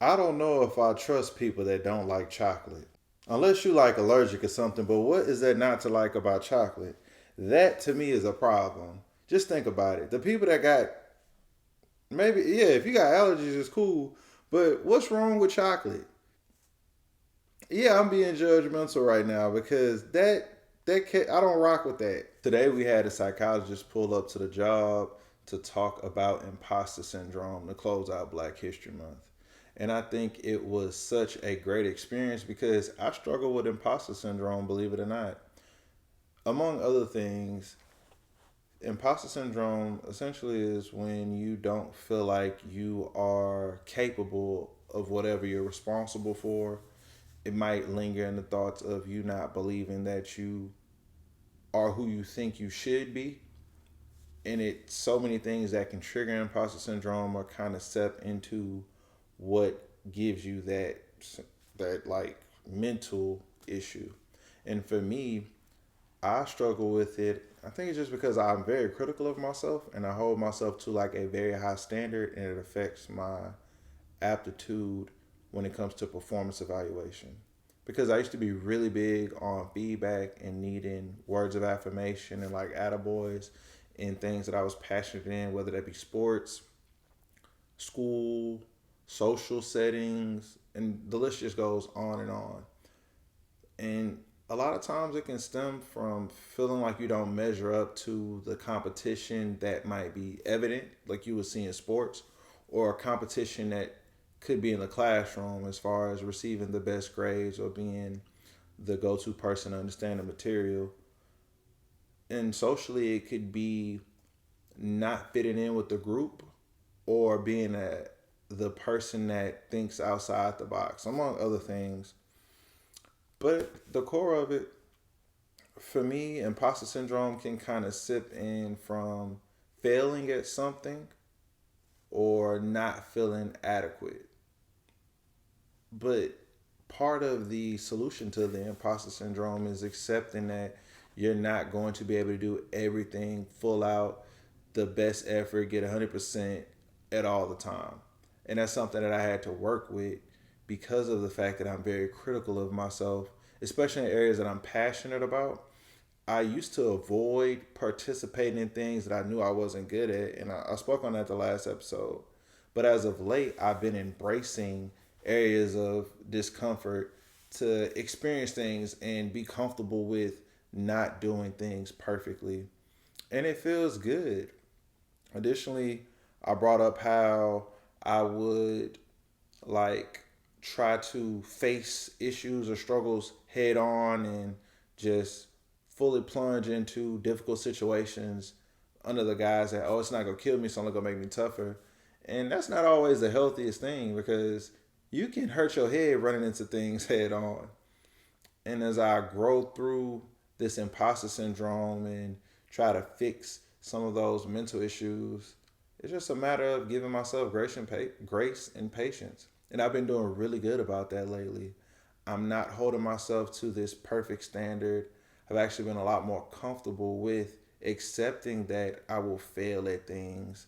I don't know if I trust people that don't like chocolate. Unless you like allergic or something, but what is that not to like about chocolate? That to me is a problem. Just think about it. The people that got maybe yeah, if you got allergies it's cool, but what's wrong with chocolate? Yeah, I'm being judgmental right now because I don't rock with that. Today we had a psychologist pull up to the job to talk about imposter syndrome to close out Black History Month. And I think it was such a great experience because I struggle with imposter syndrome, believe it or not. Among other things, imposter syndrome essentially is when you don't feel like you are capable of whatever you're responsible for. It might linger in the thoughts of you not believing that you are who you think you should be. And it's so many things that can trigger imposter syndrome or kind of step into what gives you that like mental issue. And for me, I struggle with it. I think it's just because I'm very critical of myself and I hold myself to like a very high standard and it affects my aptitude when it comes to performance evaluation. Because I used to be really big on feedback and needing words of affirmation and like attaboys and things that I was passionate in, whether that be sports, school, social settings, and the list just goes on and on. And a lot of times it can stem from feeling like you don't measure up to the competition that might be evident, like you would see in sports, or a competition that could be in the classroom as far as receiving the best grades or being the go to person to understand the material. And socially, it could be not fitting in with the group or being the person that thinks outside the box, among other things. But the core of it, for me, imposter syndrome can kind of sip in from failing at something or not feeling adequate. But part of the solution to the imposter syndrome is accepting that you're not going to be able to do everything full out, the best effort, get 100% at all the time. And that's something that I had to work with because of the fact that I'm very critical of myself, especially in areas that I'm passionate about. I used to avoid participating in things that I knew I wasn't good at, and I spoke on that the last episode. But as of late, I've been embracing areas of discomfort to experience things and be comfortable with not doing things perfectly. And it feels good. Additionally, I brought up how I would like try to face issues or struggles head on and just fully plunge into difficult situations under the guise that, oh, it's not gonna kill me, it's only gonna make me tougher. And that's not always the healthiest thing because you can hurt your head running into things head on. And as I grow through this imposter syndrome and try to fix some of those mental issues, it's just a matter of giving myself grace and patience. And I've been doing really good about that lately. I'm not holding myself to this perfect standard. I've actually been a lot more comfortable with accepting that I will fail at things.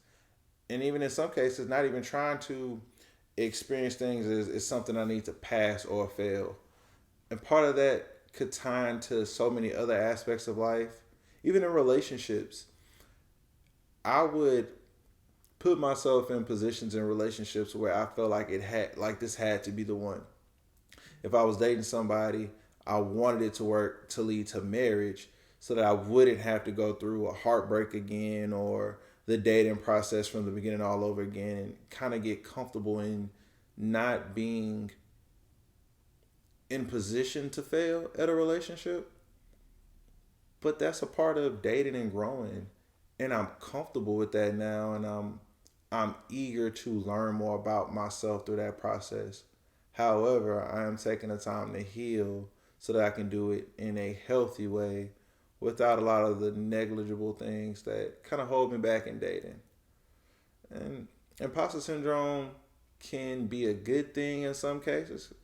And even in some cases, not even trying to experience things as something I need to pass or fail. And part of that could tie into so many other aspects of life. Even in relationships, I would put myself in positions in relationships where I felt like it had like this had to be the one. If I was dating somebody, I wanted it to work to lead to marriage so that I wouldn't have to go through a heartbreak again or the dating process from the beginning all over again and kind of get comfortable in not being in position to fail at a relationship. But that's a part of dating and growing. And I'm comfortable with that now and I'm eager to learn more about myself through that process. However, I am taking the time to heal so that I can do it in a healthy way without a lot of the negligible things that kind of hold me back in dating. And imposter syndrome can be a good thing in some cases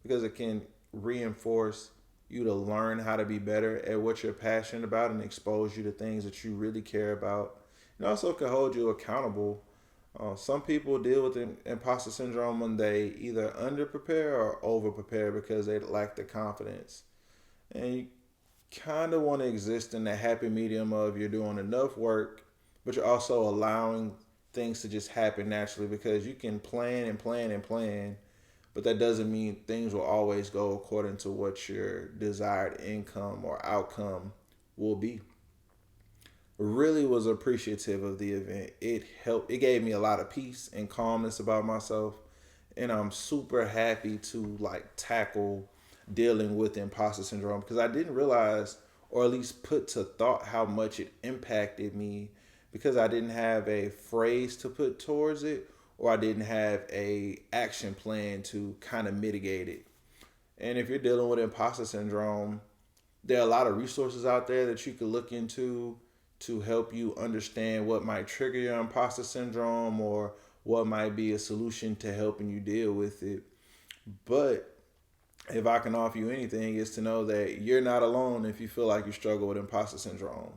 because it can reinforce you to learn how to be better at what you're passionate about and expose you to things that you really care about. It also can hold you accountable Some people deal with imposter syndrome when they either under prepare or over prepare because they lack the confidence. And you kind of want to exist in the happy medium of you're doing enough work, but you're also allowing things to just happen naturally because you can plan and plan and plan, but that doesn't mean things will always go according to what your desired income or outcome will be. Really was appreciative of the event. It helped, it gave me a lot of peace and calmness about myself. And I'm super happy to like tackle dealing with imposter syndrome because I didn't realize or at least put to thought how much it impacted me because I didn't have a phrase to put towards it or I didn't have a action plan to kind of mitigate it. And if you're dealing with imposter syndrome, there are a lot of resources out there that you could look into to help you understand what might trigger your imposter syndrome or what might be a solution to helping you deal with it. But if I can offer you anything, is to know that you're not alone if you feel like you struggle with imposter syndrome.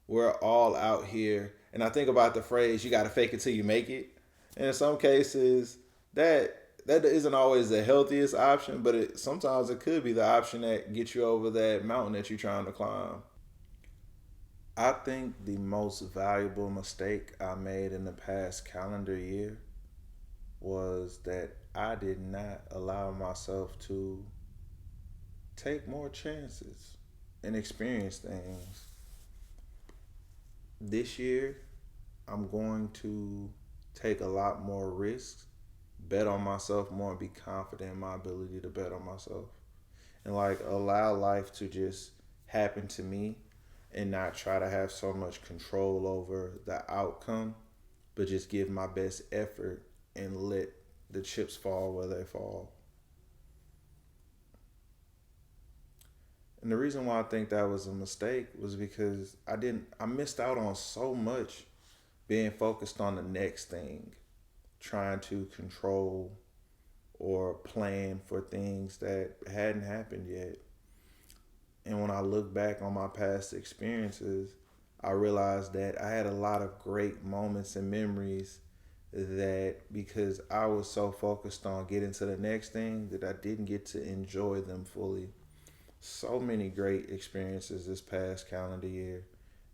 We're all out here. And I think about the phrase, you got to fake it till you make it. And in some cases, that isn't always the healthiest option, but sometimes it could be the option that gets you over that mountain that you're trying to climb. I think the most valuable mistake I made in the past calendar year was that I did not allow myself to take more chances and experience things. This year, I'm going to take a lot more risks, bet on myself more, and be confident in my ability to bet on myself. And like allow life to just happen to me and not try to have so much control over the outcome, but just give my best effort and let the chips fall where they fall. And the reason why I think that was a mistake was because I missed out on so much being focused on the next thing, trying to control or plan for things that hadn't happened yet. And when I look back on my past experiences, I realized that I had a lot of great moments and memories that because I was so focused on getting to the next thing that I didn't get to enjoy them fully. So many great experiences this past calendar year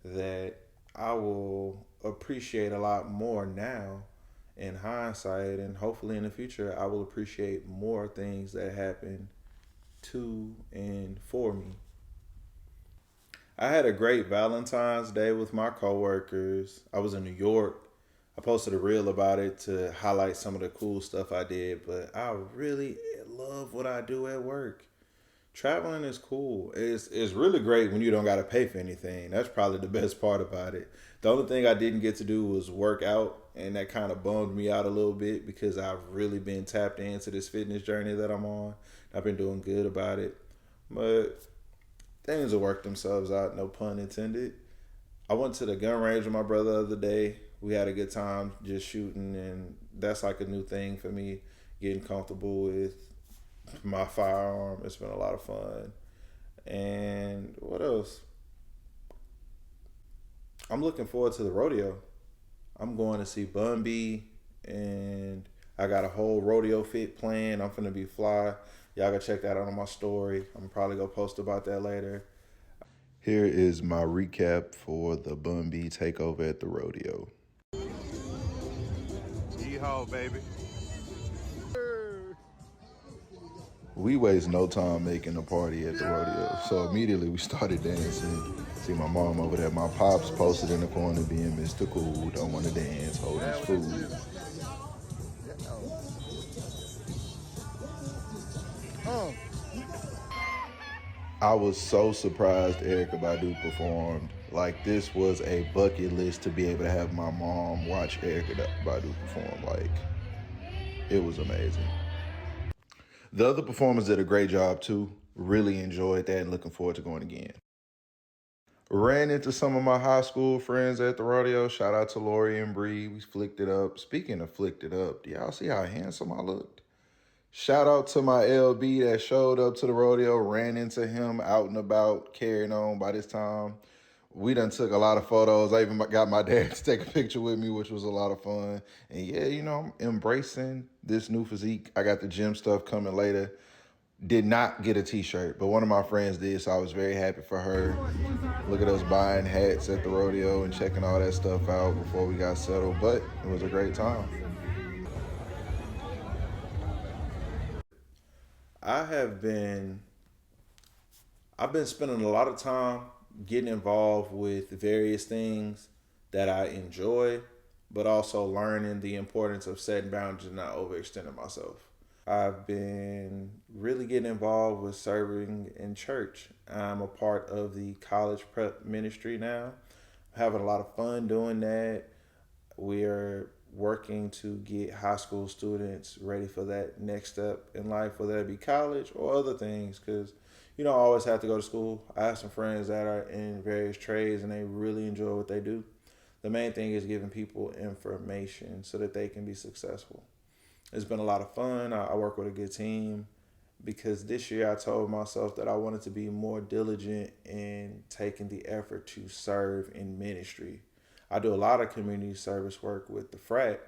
that I will appreciate a lot more now in hindsight, and hopefully in the future I will appreciate more things that happen to and for me. I had a great Valentine's Day with my coworkers. I was in New York. I posted a reel about it to highlight some of the cool stuff I did, but I really love what I do at work. Traveling is cool. It's really great when you don't gotta pay for anything. That's probably the best part about it. The only thing I didn't get to do was work out, and that kind of bummed me out a little bit because I've really been tapped into this fitness journey that I'm on. I've been doing good about it, but things will work themselves out. No pun intended. I went to the gun range with my brother the other day. We had a good time just shooting, and that's like a new thing for me, getting comfortable with my firearm. It's been a lot of fun. And what else? I'm looking forward to the rodeo. I'm going to see Bun B, and I got a whole rodeo fit planned. I'm finna be fly. Y'all go check that out on my story. I'm probably gonna post about that later. Here is my recap for the Bun B takeover at the rodeo. Yeehaw, baby. We waste no time making a party at the rodeo. So immediately we started dancing. See my mom over there. My pops posted in the corner being Mr. Cool. Don't want to dance, hold his food. I was so surprised Erica Badu performed. Like this was a bucket list to be able to have my mom watch Erica Badu perform. Like it was amazing. The other performers did a great job too. Really enjoyed that and looking forward to going again. Ran into some of my high school friends at the rodeo. Shout out to Lori and Bree. We flicked it up. Speaking of flicked it up, do y'all see how handsome I looked? Shout out to my LB that showed up to the rodeo. Ran into him out and about, carrying on by this time. We done took a lot of photos. I even got my dad to take a picture with me, which was a lot of fun. And yeah, I'm embracing this new physique. I got the gym stuff coming later. Did not get a t-shirt, but one of my friends did, so I was very happy for her. Look at us buying hats at the rodeo and checking all that stuff out before we got settled, but it was a great time. I have been I've been spending a lot of time getting involved with various things that I enjoy, but also learning the importance of setting boundaries and not overextending myself. I've been really getting involved with serving in church. I'm a part of the college prep ministry now. Having a lot of fun doing that. We are working to get high school students ready for that next step in life, whether it be college or other things, because you don't always have to go to school. I have some friends that are in various trades and they really enjoy what they do. The main thing is giving people information so that they can be successful. It's been a lot of fun. I work with a good team because this year I told myself that I wanted to be more diligent in taking the effort to serve in ministry. I do a lot of community service work with the frat,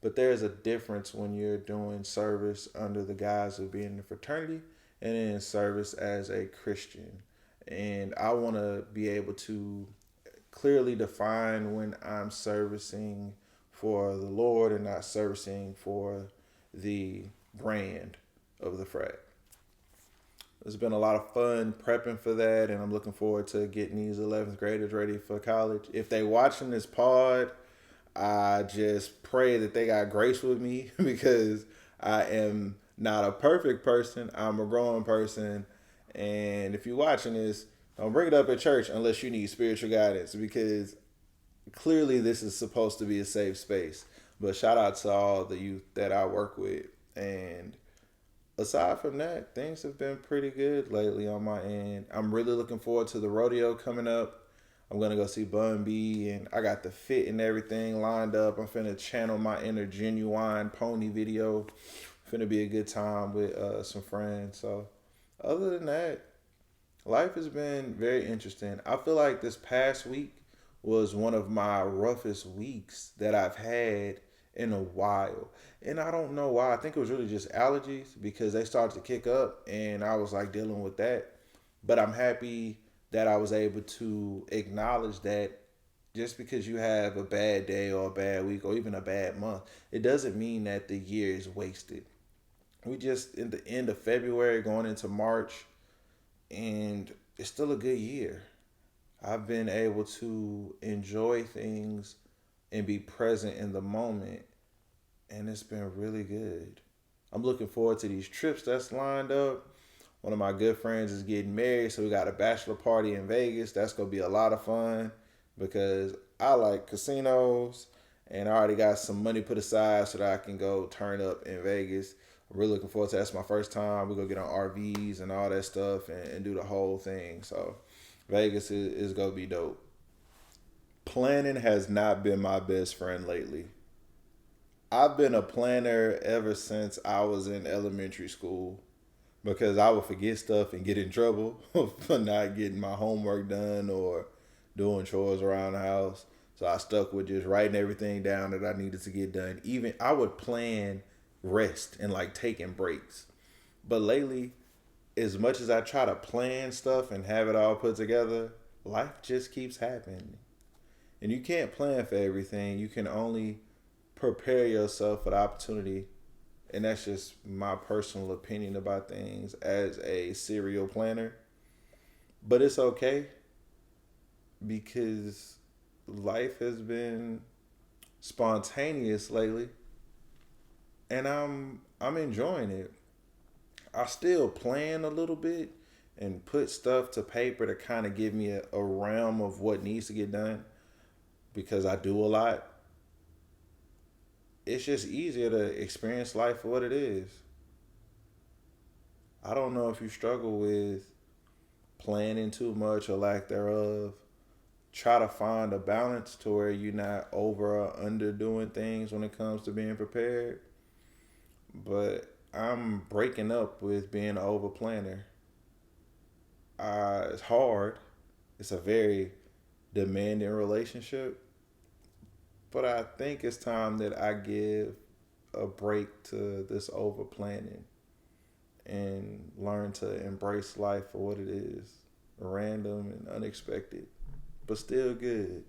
but there's a difference when you're doing service under the guise of being in a fraternity and in service as a Christian. And I want to be able to clearly define when I'm servicing for the Lord and not servicing for the brand of the frat. It's been a lot of fun prepping for that, and I'm looking forward to getting these 11th graders ready for college. If they watching this pod, I just pray that they got grace with me because I am not a perfect person. I'm a growing person, and if you're watching this, don't bring it up at church unless you need spiritual guidance because clearly this is supposed to be a safe space. But shout out to all the youth that I work with, and aside from that, things have been pretty good lately on my end. I'm really looking forward to the rodeo coming up. I'm gonna go see Bun B, and I got the fit and everything lined up. I'm finna channel my inner genuine pony video. Finna be a good time with some friends. So, other than that, life has been very interesting. I feel like this past week was one of my roughest weeks that I've had in a while. And I don't know why. I think it was really just allergies because they started to kick up and I was like dealing with that. But I'm happy that I was able to acknowledge that just because you have a bad day or a bad week or even a bad month, it doesn't mean that the year is wasted. We just in the end of February going into March and it's still a good year. I've been able to enjoy things and be present in the moment, and it's been really good. I'm looking forward to these trips that's lined up. One of my good friends is getting married, so we got a bachelor party in Vegas. That's gonna be a lot of fun because I like casinos, and I already got some money put aside so that I can go turn up in Vegas. I'm really looking forward to that. That's my first time. We're gonna get on RVs and all that stuff and do the whole thing. So Vegas is gonna be dope. Planning has not been my best friend lately. I've been a planner ever since I was in elementary school because I would forget stuff and get in trouble for not getting my homework done or doing chores around the house. So I stuck with just writing everything down that I needed to get done. Even I would plan rest and like taking breaks. But lately, as much as I try to plan stuff and have it all put together, life just keeps happening. And you can't plan for everything. You can only prepare yourself for the opportunity. And that's just my personal opinion about things as a serial planner. But it's okay because life has been spontaneous lately and I'm enjoying it. I still plan a little bit and put stuff to paper to kind of give me a realm of what needs to get done because I do a lot. It's just easier to experience life for what it is. I don't know if you struggle with planning too much or lack thereof. Try to find a balance to where you're not over or under doing things when it comes to being prepared. But I'm breaking up with being an over planner. It's hard. It's a very demanding relationship. But I think it's time that I give a break to this over planning and learn to embrace life for what it is, random and unexpected, but still good.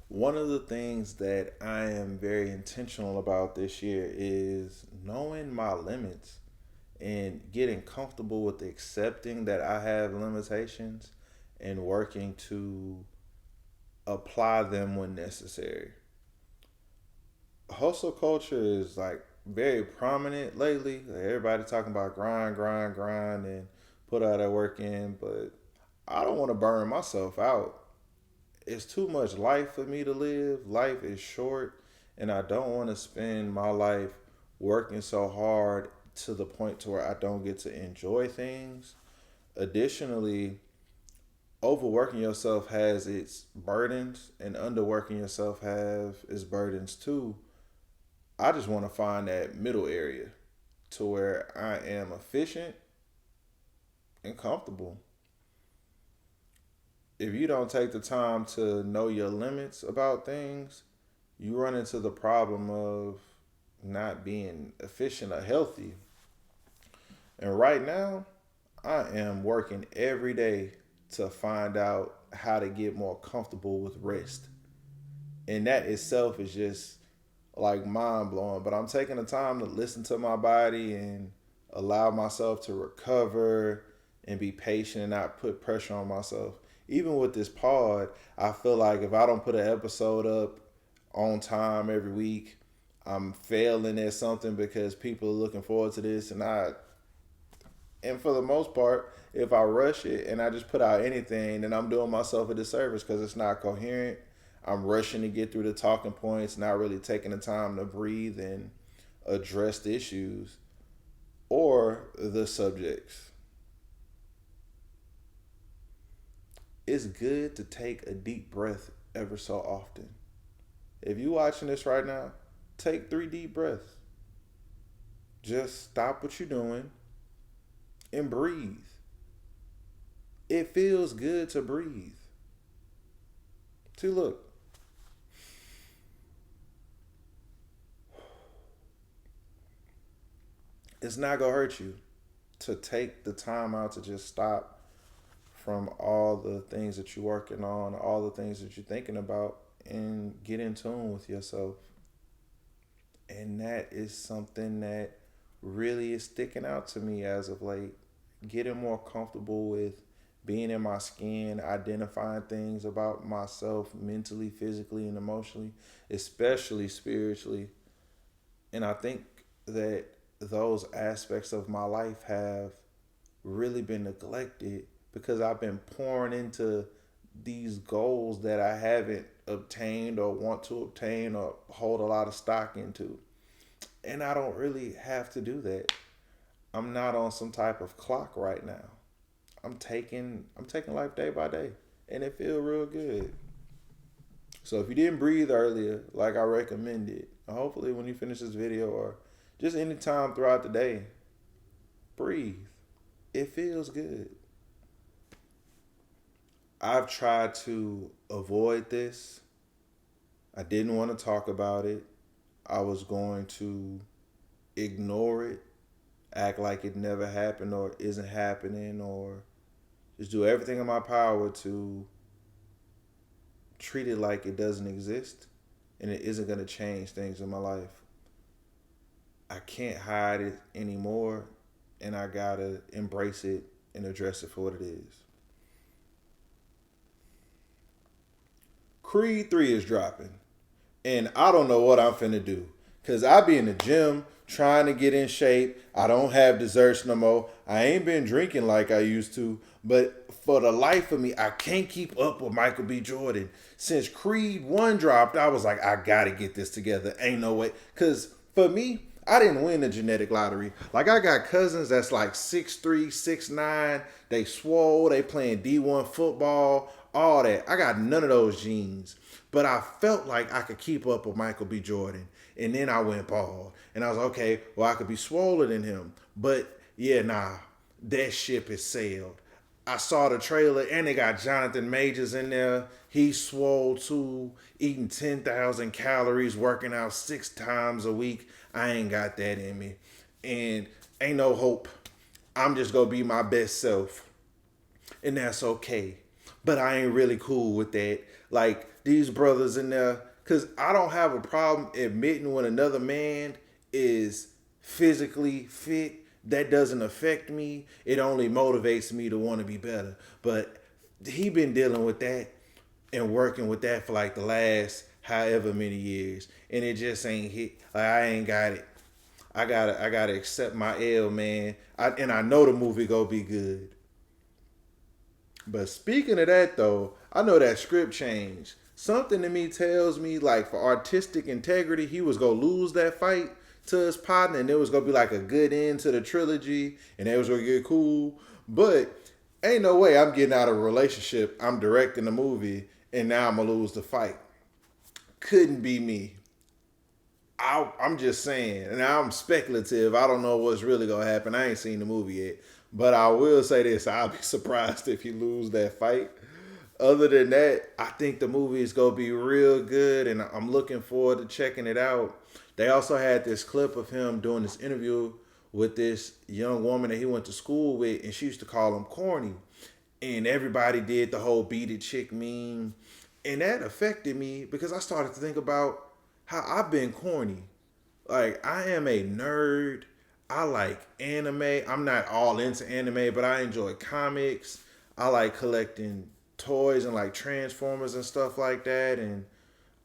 One of the things that I am very intentional about this year is knowing my limits and getting comfortable with accepting that I have limitations and working to apply them when necessary. Hustle culture is like very prominent lately. Like everybody talking about grind, grind, grind, and put all that work in, but I don't want to burn myself out. It's too much life for me to live. Life is short, and I don't want to spend my life working so hard to the point to where I don't get to enjoy things. Additionally, overworking yourself has its burdens, and underworking yourself have its burdens too. I just want to find that middle area to where I am efficient and comfortable. If you don't take the time to know your limits about things, you run into the problem of not being efficient or healthy. And right now, I am working every day to find out how to get more comfortable with rest. And that itself is just like mind blowing. But I'm taking the time to listen to my body and allow myself to recover and be patient and not put pressure on myself. Even with this pod, I feel like if I don't put an episode up on time every week, I'm failing at something because people are looking forward to this, and for the most part, if I rush it and I just put out anything, then I'm doing myself a disservice because it's not coherent. I'm rushing to get through the talking points, not really taking the time to breathe and address the issues or the subjects. It's good to take a deep breath ever so often. If you're watching this right now, take 3 deep breaths. Just stop what you're doing and breathe. It feels good to breathe. See, look. It's not going to hurt you to take the time out to just stop from all the things that you're working on, all the things that you're thinking about, and get in tune with yourself. And that is something that really is sticking out to me as of late. Getting more comfortable with being in my skin, identifying things about myself mentally, physically, and emotionally, especially spiritually. And I think that those aspects of my life have really been neglected because I've been pouring into these goals that I haven't obtained or want to obtain or hold a lot of stock into. And I don't really have to do that. I'm not on some type of clock right now. I'm taking life day by day, and it feels real good. So if you didn't breathe earlier, like I recommended, hopefully when you finish this video or just any time throughout the day, breathe. It feels good. I've tried to avoid this. I didn't want to talk about it. I was going to ignore it, act like it never happened or isn't happening, or just do everything in my power to treat it like it doesn't exist and it isn't going to change things in my life. I can't hide it anymore, and I got to embrace it and address it for what it is. Creed 3 is dropping, and I don't know what I'm finna do. Because I be in the gym trying to get in shape. I don't have desserts no more. I ain't been drinking like I used to. But for the life of me, I can't keep up with Michael B. Jordan. Since Creed 1 dropped, I was like, I gotta get this together. Ain't no way. Because for me, I didn't win the genetic lottery. Like, I got cousins that's like 6'3", 6'9". They swole. They playing D1 football. All that. I got none of those genes. But I felt like I could keep up with Michael B. Jordan. And then I went bald. And I was like, okay, well, I could be swollen than him. But yeah, nah, that ship has sailed. I saw the trailer and they got Jonathan Majors in there. He's swole too, eating 10,000 calories, working out 6 times a week. I ain't got that in me. And ain't no hope. I'm just gonna be my best self. And that's okay. But I ain't really cool with that. Like these brothers in there, because I don't have a problem admitting when another man is physically fit. That doesn't affect me. It only motivates me to want to be better. But he been dealing with that and working with that for like the last however many years. And it just ain't hit. Like I ain't got it. I gotta accept my L, man. And I know the movie gonna be good. But speaking of that though, I know that script changed. Something in me tells me like for artistic integrity, he was gonna lose that fight to his partner, and it was gonna be like a good end to the trilogy, and they was gonna get cool. But ain't no way I'm getting out of a relationship. I'm directing the movie, and now I'm gonna lose the fight. Couldn't be me. I'm just saying, and I'm speculative. I don't know what's really gonna happen. I ain't seen the movie yet, but I will say this: I'll be surprised if you lose that fight. Other than that, I think the movie is gonna be real good, and I'm looking forward to checking it out. They also had this clip of him doing this interview with this young woman that he went to school with, and she used to call him corny. And everybody did the whole beat it chick meme, and that affected me because I started to think about how I've been corny. Like I am a nerd. I like anime. I'm not all into anime, but I enjoy comics. I like collecting toys and like Transformers and stuff like that. And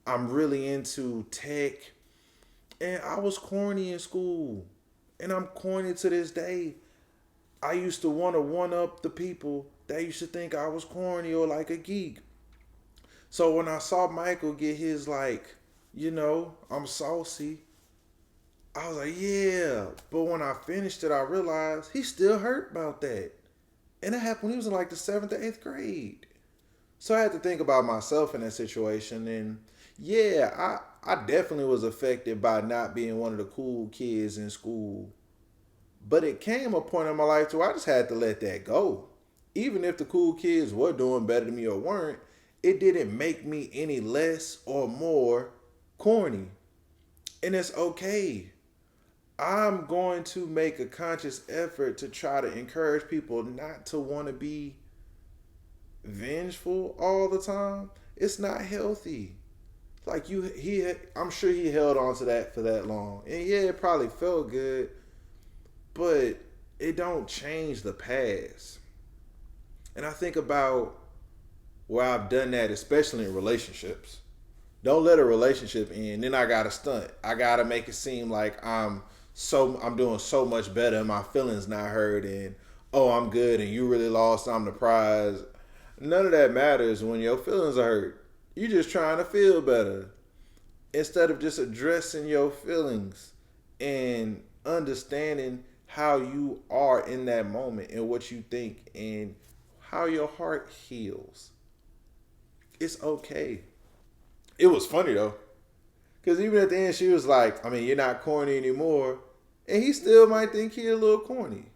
I'm really into tech. And I was corny in school. And I'm corny to this day. I used to want to one up the people that used to think I was corny or like a geek. So when I saw Michael get his like, I'm saucy, I was like, yeah. But when I finished it, I realized he still hurt about that. And it happened when he was in like the 7th or 8th grade. So I had to think about myself in that situation. And yeah, I definitely was affected by not being one of the cool kids in school. But it came a point in my life where I just had to let that go. Even if the cool kids were doing better than me or weren't, it didn't make me any less or more corny. And it's okay. I'm going to make a conscious effort to try to encourage people not to want to be vengeful all the time. It's not healthy. Like I'm sure he held on to that for that long. And yeah, it probably felt good, but it don't change the past. And I think about where I've done that, especially in relationships. Don't let a relationship end. Then I gotta stunt. I gotta make it seem like I'm doing so much better and my feelings not hurt and oh I'm good and you really lost, I'm the prize. None of that matters when your feelings are hurt. You just trying to feel better. Instead of just addressing your feelings and understanding how you are in that moment and what you think and how your heart heals. It's okay. It was funny though. Because even at the end, she was like, you're not corny anymore. And he still might think he a little corny.